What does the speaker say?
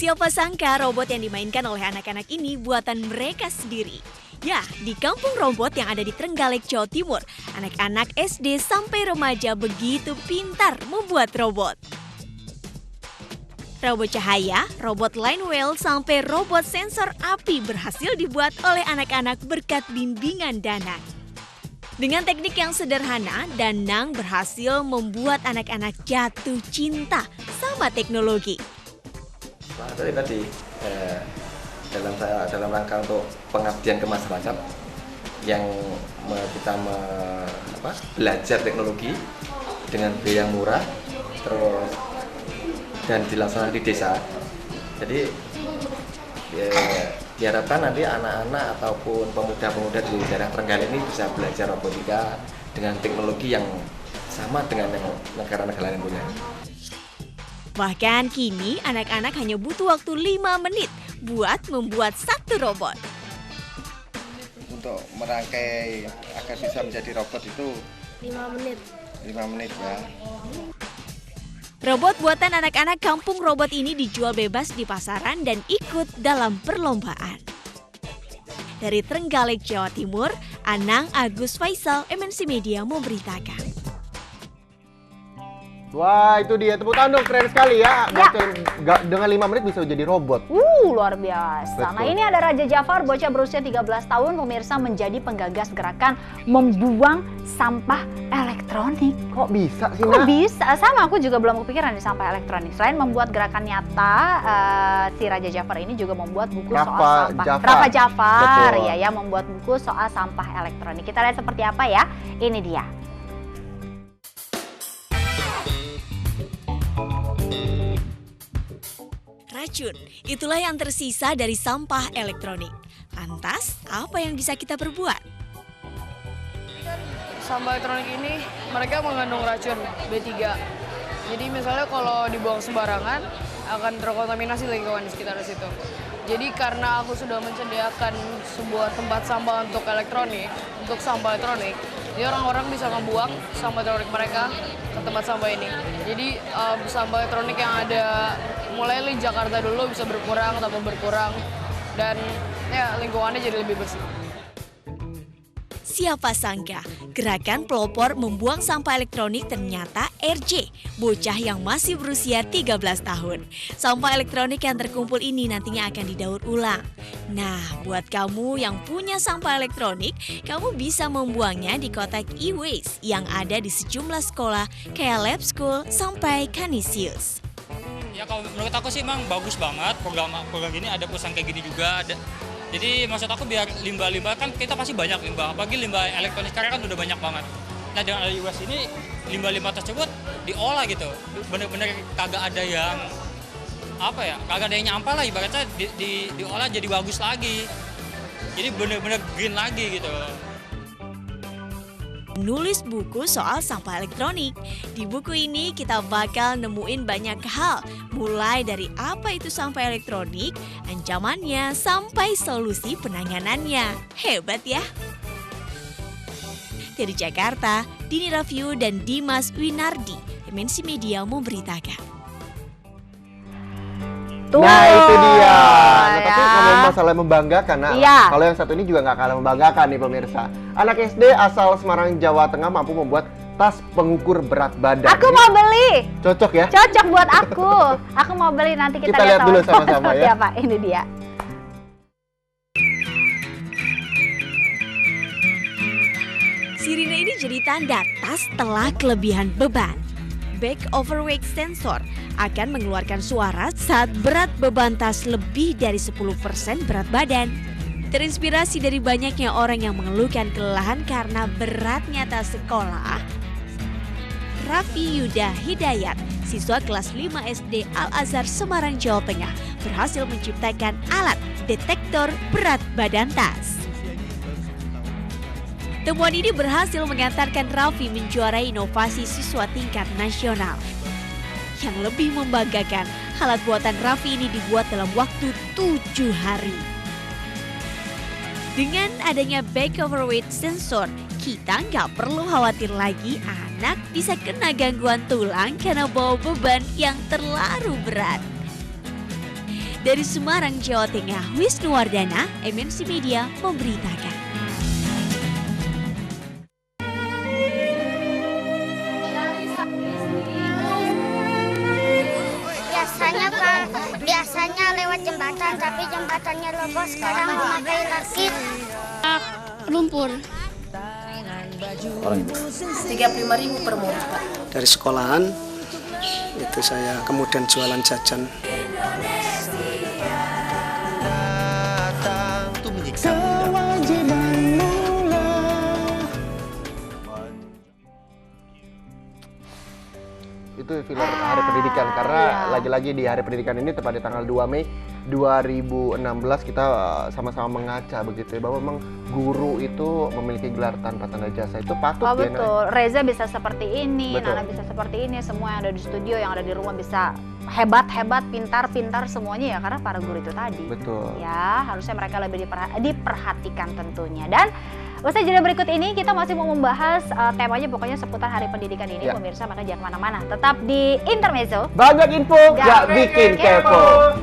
Siapa sangka robot yang dimainkan oleh anak-anak ini buatan mereka sendiri. Ya, di kampung robot yang ada di Trenggalek, Jawa Timur, anak-anak SD sampai remaja begitu pintar membuat robot. Robot cahaya, robot line wheel, sampai robot sensor api berhasil dibuat oleh anak-anak berkat bimbingan Danang. Dengan teknik yang sederhana, Danang berhasil membuat anak-anak jatuh cinta sama teknologi. Tadi dalam rangka untuk pengabdian ke masyarakat yang kita belajar teknologi dengan biaya yang murah terus dan dilaksanakan di desa. Jadi diharapkan nanti anak-anak ataupun pemuda-pemuda di daerah Trenggalek ini bisa belajar robotika dengan teknologi yang sama dengan yang negara-negara lain punya. Bahkan kini anak-anak hanya butuh waktu 5 menit buat membuat satu robot. Untuk merangkai agar bisa menjadi robot itu 5 menit. 5 menit ya. Robot buatan anak-anak kampung robot ini dijual bebas di pasaran dan ikut dalam perlombaan. Dari Trenggalek, Jawa Timur, Anang Agus Faisal, MNC Media memberitakan. Wah, itu dia. Tepuk tangan dong, keren sekali ya. Dengan 5 menit bisa jadi robot. Luar biasa. Betul. Nah, ini ada Raja Jafar, bocah berusia 13 tahun, pemirsa, menjadi penggagas gerakan membuang sampah elektronik. Kok bisa sih, Kok Nak? bisa? Sama, aku juga belum kepikiran di sampah elektronik. Selain membuat gerakan nyata, si Raja Jafar ini juga membuat buku soal sampah. Rafa Jafar, ya, membuat buku soal sampah elektronik. Kita lihat seperti apa ya. Ini dia. Racun, itulah yang tersisa dari sampah elektronik. Lantas, apa yang bisa kita perbuat? Sampah elektronik ini mereka mengandung racun B3. Jadi misalnya kalau dibuang sembarangan akan terkontaminasi lingkungan di sekitar situ. Jadi karena aku sudah menyediakan sebuah tempat sampah untuk sampah elektronik, jadi orang-orang bisa membuang sampah elektronik mereka ke tempat sampah ini. Jadi sampah elektronik yang ada mulai di Jakarta dulu bisa berkurang dan ya lingkungannya jadi lebih bersih. Siapa sangka, gerakan pelopor membuang sampah elektronik ternyata RJ, bocah yang masih berusia 13 tahun. Sampah elektronik yang terkumpul ini nantinya akan didaur ulang. Nah, buat kamu yang punya sampah elektronik, kamu bisa membuangnya di kotak e-waste yang ada di sejumlah sekolah kayak Lab School sampai Canisius. Ya kalau menurut aku sih emang bagus banget program gini, ada perusahaan kayak gini juga ada. Jadi maksud aku biar limbah-limbah kan kita pasti banyak limbah, apalagi limbah elektronik sekarang kan udah banyak banget. Nah dengan ada e-waste ini limbah-limbah tersebut diolah gitu, bener-bener kagak ada yang kagak ada yang nyampah lah, ibaratnya diolah jadi bagus lagi. Jadi bener-bener green lagi gitu. Nulis buku soal sampah elektronik. Di buku ini kita bakal nemuin banyak hal, mulai dari apa itu sampah elektronik, ancamannya, sampai solusi penanganannya. Hebat ya! Dari Jakarta, Dini Review dan Dimas Winardi, MNC Media memberitakan. Nah itu dia. Nah, tapi kalau masalah membanggakan, kalau yang satu ini juga nggak kalah membanggakan nih pemirsa. Anak SD asal Semarang, Jawa Tengah mampu membuat tas pengukur berat badan. Aku mau beli. Cocok ya? Cocok buat aku. Aku mau beli, nanti kita lihat dulu sama-sama ya. Pak, ini dia. Sirine ini jadi tanda tas telah kelebihan beban. Back overweight sensor akan mengeluarkan suara saat berat beban tas lebih dari 10% berat badan. Terinspirasi dari banyaknya orang yang mengeluhkan kelelahan karena beratnya tas sekolah, Raffi Yuda Hidayat, siswa kelas 5 SD Al-Azhar Semarang, Jawa Tengah, berhasil menciptakan alat detektor berat badan tas. Temuan ini berhasil mengantarkan Raffi menjuarai inovasi siswa tingkat nasional. Yang lebih membanggakan, alat buatan Raffi ini dibuat dalam waktu 7 hari. Dengan adanya back overweight sensor, kita nggak perlu khawatir lagi anak bisa kena gangguan tulang karena bawa beban yang terlalu berat. Dari Semarang, Jawa Tengah, Wisnuwardana, MNC Media memberitakan. Biasanya lewat jembatan, tapi jembatannya lobo, sekarang memakai lagi lumpur. Orang 35.000 per murid, Pak. dari sekolahan itu saya kemudian jualan jajan. Itu filler Hari Pendidikan, karena lagi-lagi di Hari Pendidikan ini tepat di tanggal 2 Mei 2016 kita sama-sama mengaca begitu ya, bahwa memang guru itu memiliki gelar tanpa tanda jasa itu patut ya. Betul, Reza bisa seperti ini, Nana bisa seperti ini, semua yang ada di studio, yang ada di rumah bisa hebat-hebat, pintar-pintar semuanya ya, karena para guru itu tadi. Betul. Ya, harusnya mereka lebih diperhatikan tentunya. Dan usai jeda berikut ini kita masih mau membahas temanya pokoknya seputar Hari Pendidikan ini, pemirsa, maka jangan kemana-mana. Tetap di Intermezzo. Banyak info, gak bikin kepo.